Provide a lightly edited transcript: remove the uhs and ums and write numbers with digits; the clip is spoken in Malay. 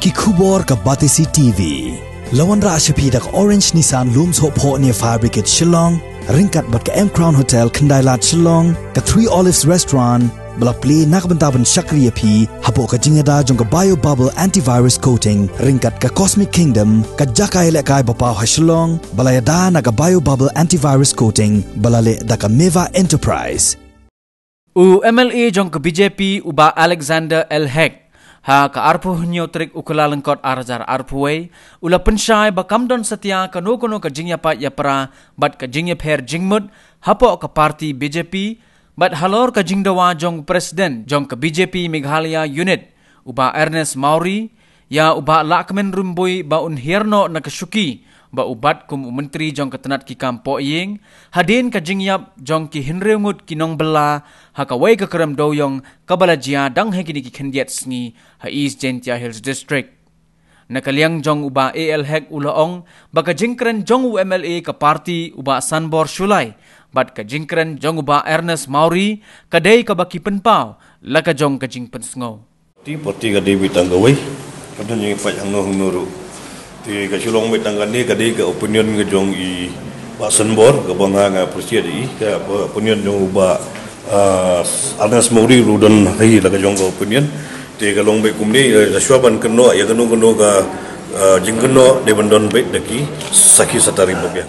ki khubor ka Batisi TV. Lawan ra ashapi dak Orange Nissan Looms Hapoh near Fire Brigade Shillong, ringkat bat ka M Crown Hotel Kandailat Shillong, ka 3 Olives Restaurant, bala play nakbantaban Jingïapait, Hapoh ka jingada jong ka bio bubble antivirus coating, ringkat ka Cosmic Kingdom, ka jakai lekai bapaw ha Shillong, bala yada na ka bio bubble antivirus coating, bala le da ka Meva Enterprise. U MLA jong ke BJP uba Alexander L. Hek ha ka Hapoh nyotrik ukula lengkot arajar Hapoh ula pensyai bakamdon setia kano-kano ke Jingïapait ya pra bat ke Jingïapait jingmut Hapoh ke parti BJP bat halor ke jingdawa jong presiden jong ke BJP Meghalaya unit uba Ernest Mauri ya uba lakmen rumbui ba unhirno na kesuki ba ubat kum menteri jong ketenat ki kampo ying hadin ka Jingïap jong ki hinreungut kinong bela ha ka wei ka kerem doyong kabalajia dang he kini ki khendiat sngi ha East Jentia Hills District nakaliang jong uba AL Hek ulaong ba ka jingkren jong UMLA ka parti uba Sanbor Shulai bat ka jingkren jong uba Ernest Mauri kadai ka baki penpau la ka jong ka jing pensngo ti poti ka dewi tanggawai kadon yung pajang nuru ti ka Shillong mai tanggani kadai ka opinion ka jong I Pak Sanbor ka banga nga presiden ka opinion jong uba Ernest Mauri rudan hai la ka jong ka opinion ti ka long bai kumni ka swaban keno ya keno ka jingkeno de bandon bai daki saki satari bobya